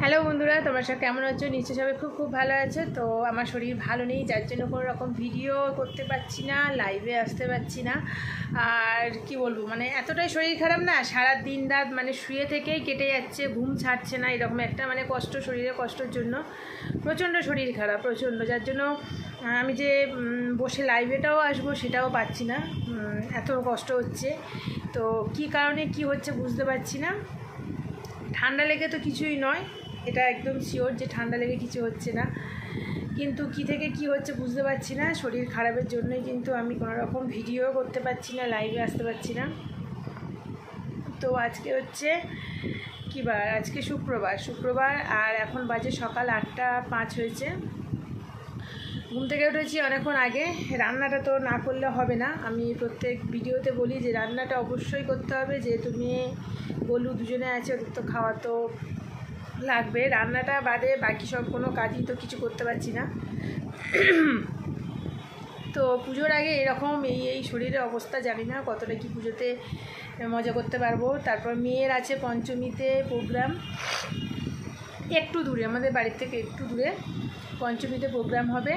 Hello বন্ধুরা, তোমরা সব কেমন আছো? নিশ্চয়ই সবাই খুব খুব ভালো আছে। তো আমার শরীর ভালো নেই, যার জন্য কোনো রকম ভিডিও করতে পারছি না, লাইভে আসতে পারছি না। আর কি বলবো, মানে এতটাই শরীর খারাপ না, সারা দিন রাত মানে শুয়ে থেকেই কেটে যাচ্ছে, ঘুম ছাড়ছে না, এরকম একটা মানে কষ্ট, শরীরে কষ্টর জন্য প্রচণ্ড শরীর খারাপ, প্রচণ্ড। যার জন্য আমি যে বসে লাইভেটাও আসবো সেটাও পাচ্ছি না, এত কষ্ট হচ্ছে। তো কি কারণে কি হচ্ছে বুঝতে পারছি না। ঠান্ডা লেগে তো কিছুই নয়, এটা একদম শিওর যে ঠান্ডা লেগে কিছু হচ্ছে না, কিন্তু কি থেকে কি হচ্ছে বুঝতে পারছি না। শরীর খারাপের জন্যই কিন্তু আমি কোনো রকম ভিডিও করতে পারছি না, লাইভে আসতে পারছি না। তো আজকে হচ্ছে কী বার? আজকে শুক্রবার, আর এখন বাজে সকাল 8:05 হয়েছে। ঘুম থেকে উঠেছি অনেকক্ষণ আগে। রান্নাটা তো না করলে হবে না, আমি প্রত্যেক ভিডিওতে বলি যে রান্নাটা অবশ্যই করতে হবে, যেহেতু মেয়ে গোলু দুজনে আছে, ওদের তো খাওয়া তো লাগবে। রান্নাটা বাদে বাকি সব কোনো কাজই তো কিছু করতে পারছি না। তো পুজোর আগে এরকম এই শরীরের অবস্থা, জানি না কতটা কি পুজোতে মজা করতে পারবো। তারপর মেয়ের আছে পঞ্চমীতে প্রোগ্রাম, একটু দূরে, আমাদের বাড়ির থেকে একটু দূরে পঞ্চমীতে প্রোগ্রাম হবে।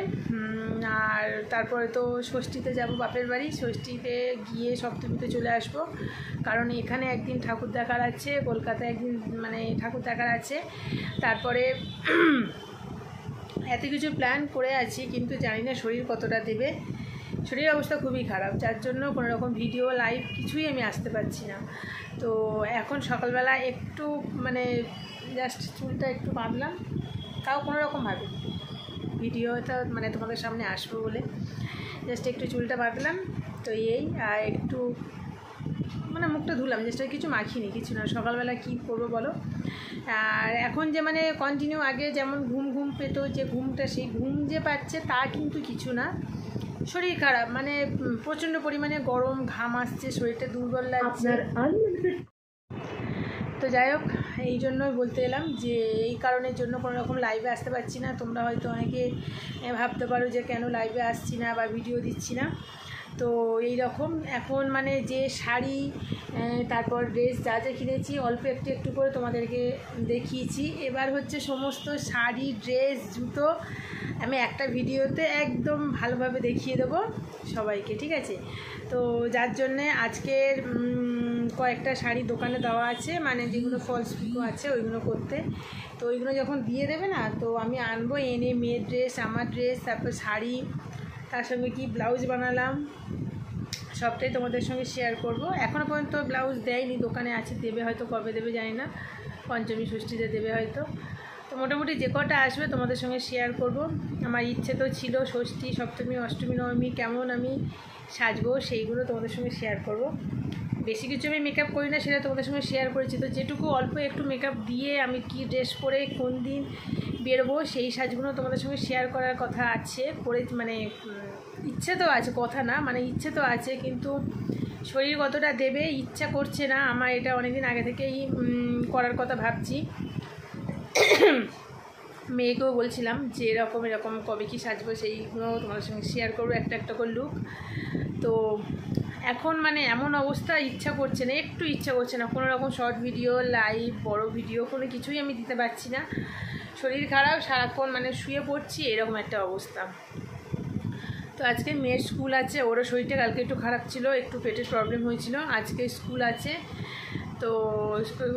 আর তারপরে তো ষষ্ঠীতে যাব বাপের বাড়ি, ষষ্ঠীতে গিয়ে সপ্তমীতে চলে আসব, কারণ এখানে একদিন ঠাকুর দেখার আছে, কলকাতায় একদিন মানে ঠাকুর দেখার আছে। তারপরে এত কিছু প্ল্যান করে আছি, কিন্তু জানি না শরীর কতটা দেবে। শরীরের অবস্থা খুবই খারাপ, যার জন্য কোনো রকম ভিডিও লাইভ কিছুই আমি আসতে পারছি না। তো এখন সকালবেলা একটু মানে জাস্ট চুলটা একটু বাঁধলাম, তাও কোনো রকমভাবে ভিডিওটা মানে তোমাদের সামনে আসবো বলে জাস্ট একটু চুলটা বাঁধলাম। তো এই আর একটু মানে মুখটা ধুলাম, জাস্ট কিছু মাখিনি, কিছু না। সকালবেলা কী করবো বলো? আর এখন যে মানে কন্টিনিউ আগে যেমন ঘুম পেত, যে ঘুমটা সেই ঘুম যে পাচ্ছে তা কিন্তু কিছু না। শরীর খারাপ, মানে প্রচণ্ড পরিমাণে গরম, ঘাম আসছে, শরীরটা দুর্বল লাগছে। তো যাই হোক, এই জন্যই বলতে এলাম যে এই কারণের জন্য কোনো রকম লাইভে আসতে পারছি না। তোমরা হয়তো অনেকে ভাবতে পারো যে কেন লাইভে আসছি না বা ভিডিও দিচ্ছি না। তো এই রকম এখন মানে যে শাড়ি, তারপর ড্রেস যা যা কিনেছি অল্প একটু করে তোমাদেরকে দেখিয়েছি। এবার হচ্ছে সমস্ত শাড়ি, ড্রেস, জুতো আমি একটা ভিডিওতে একদম ভালোভাবে দেখিয়ে দেবো সবাইকে, ঠিক আছে? তো যার জন্যে আজকের কয়েকটা শাড়ি দোকানে দেওয়া আছে, মানে যেগুলো ফলস পিকো আছে ওইগুলো করতে। তো ওইগুলো যখন দিয়ে দেবে না, তো আমি আনবো, এনে মেয়ের ড্রেস, আমার ড্রেস, তারপর শাড়ি, তার সঙ্গে কি ব্লাউজ বানালাম সবটাই তোমাদের সঙ্গে শেয়ার করব। এখনও পর্যন্ত ব্লাউজ দেয়নি, দোকানে আছে, দেবে হয়তো, কবে দেবে জানি না, পঞ্চমী ষষ্ঠীতে দেবে হয়তো। তো মোটামুটি যে কটা আসবে তোমাদের সঙ্গে শেয়ার করব। আমার ইচ্ছে তো ছিল ষষ্ঠী, সপ্তমী, অষ্টমী, নবমী কেমন আমি সাজবো সেইগুলো তোমাদের সঙ্গে শেয়ার করব। বেশি কিছু আমি মেকআপ করি না, সেটা তোমাদের সঙ্গে শেয়ার করেছি। তো যেটুকু অল্প একটু মেকআপ দিয়ে আমি কি ড্রেস পরে কোন দিন বেরোবো সেই সাজগুলো তোমাদের সঙ্গে শেয়ার করার কথা আছে, করে মানে ইচ্ছে তো আছে, কথা না মানে ইচ্ছে তো আছে, কিন্তু শরীর কতটা দেবে ইচ্ছা করছে না আমার। এটা অনেকদিন আগে থেকেই করার কথা ভাবছি। মেয়েকেও বলছিলাম যে এরকম কবে কি সাজবো সেইগুলো তোমাদের সঙ্গে শেয়ার করবো, একটা করে লুক। তো এখন মানে এমন অবস্থা, ইচ্ছা করছে না, একটু ইচ্ছা করছে না কোনো রকম শর্ট ভিডিও, লাইভ, বড় ভিডিও কোনো কিছুই আমি দিতে পারছি না। শরীর খারাপ, সারাক্ষণ মানে শুয়ে পড়ছি, এরকম একটা অবস্থা। তো আজকে মেয়ের স্কুল আছে, ওরও শরীরটা কালকে একটু খারাপ ছিল, একটু পেটের প্রবলেম হয়েছিল, আজকে স্কুল আছে। তো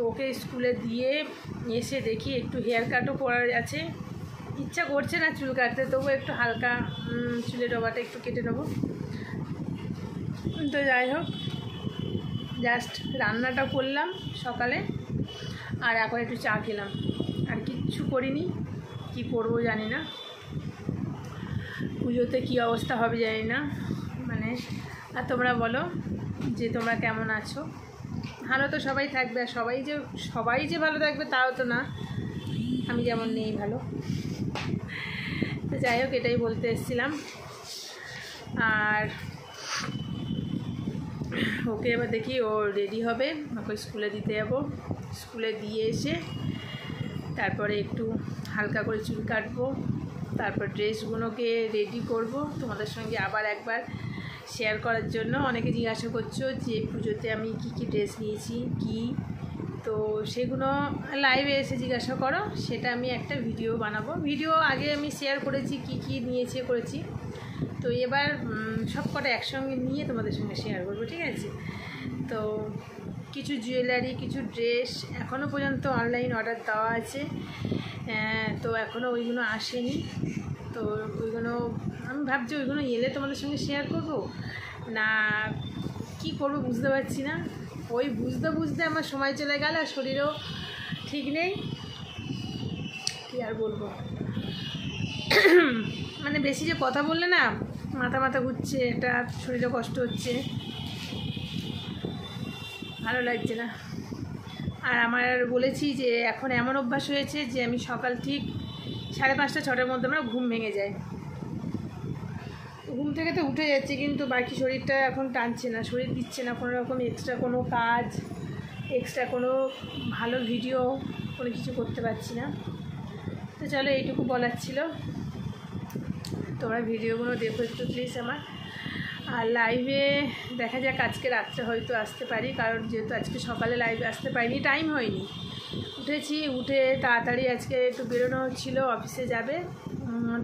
ওকে স্কুলে দিয়ে এসে দেখি একটু হেয়ার কাটও করার আছে, ইচ্ছা করছে না চুল কাটতে, তবু একটু হালকা চুলের ডবাটা একটু কেটে নেবো। তো যাই হোক, জাস্ট রান্নাটা করলাম সকালে, আর এখন একটু চা খেলাম, আর কিচ্ছু করিনি। কি করব জানি না, পুজোতে কী অবস্থা হবে জানি না মানে। আর তোমরা বলো যে তোমরা কেমন আছো? ভালো তো সবাই থাকবে, আর সবাই যে ভালো থাকবে তাও তো না, আমি যেমন নেই ভালো। তো যাই হোক, এটাই বলতে এসেছিলাম। আর ওকে এবার দেখি, ও রেডি হবে, ওকে স্কুলে দিতে যাবো। স্কুলে দিয়ে এসে তারপরে একটু হালকা করে চুল কাটবো, তারপর ড্রেসগুলোকে রেডি করব তোমাদের সঙ্গে আবার একবার শেয়ার করার জন্য। অনেকে জিজ্ঞাসা করছো যে পুজোতে আমি কী ড্রেস নিয়েছি, তো সেগুলো লাইভে এসে জিজ্ঞাসা করো, সেটা আমি একটা ভিডিও বানাবো। ভিডিও আগে আমি শেয়ার করেছি, কি কি নিয়েছে করেছি, তো এবার সব কটা একসঙ্গে নিয়ে তোমাদের সঙ্গে শেয়ার করবো, ঠিক আছে? তো কিছু জুয়েলারি, কিছু ড্রেস এখনও পর্যন্ত অনলাইন অর্ডার দেওয়া আছে, তো এখনও ওইগুলো আসেনি। তো ওইগুলো আমি ভাবছি ওইগুলো এলে তোমাদের সঙ্গে শেয়ার করব না কি করব বুঝতে পারছি না। ওই বুঝতে বুঝতে আমার সময় চলে গেল, আর শরীরও ঠিক নেই, কী আর বলবো। মানে বেশি যে কথা বললে না মাথা ঘুরছে, এটা শরীরে কষ্ট হচ্ছে, ভালো লাগছে না। আর আমার বলেছি যে এখন এমন অভ্যাস হয়েছে যে আমি সকাল ঠিক 5:30 6টার মধ্যে আমার ঘুম ভেঙে যায়। ঘুম থেকে তো উঠে যাচ্ছে, কিন্তু বাকি শরীরটা এখন টানছে না, শরীর দিচ্ছে না কোনো রকম এক্সট্রা কোনো কাজ, এক্সট্রা কোনো ভালো ভিডিও কোনো কিছু করতে পারছি না। তো চলো এইটুকু বলার ছিল, তোমরা ভিডিওগুলো দেখো একটু প্লিজ আমার। আর লাইভে দেখা যাক, আজকে রাত্রে হয়তো আসতে পারি, কারণ যেহেতু আজকে সকালে লাইভে আসতে পারিনি, টাইম হয়নি। উঠে তাড়াতাড়ি আজকে একটু বেরোনো ছিল, অফিসে যাবে,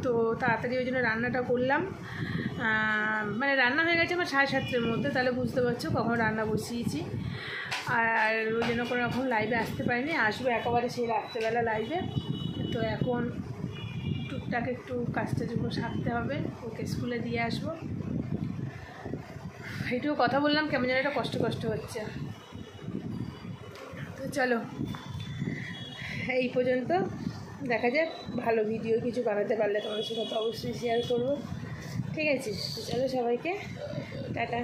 তো তাড়াতাড়ি ওই জন্য রান্নাটা করলাম। মানে রান্না হয়ে গেছে আমার 7:30-এর মধ্যে, তাহলে বুঝতে পারছো কখন রান্না বসিয়েছি। আর ওই জন্য কোনো রকম লাইভে আসতে পারিনি, আসবো একেবারে সেই রাত্রেবেলা লাইভে। তো এখন টুকটাক একটু কাজটা যেগুলো সারতে হবে, ওকে স্কুলে দিয়ে আসবো। এইটুকু কথা বললাম, কেমন যেন একটা কষ্ট হচ্ছে। তো চলো এই পর্যন্ত, দেখা যাক, ভালো ভিডিও কিছু বানাতে পারলে তোমাদের সাথে অবশ্যই শেয়ার করবো, ঠিক আছে? চলো সবাইকে টাটা।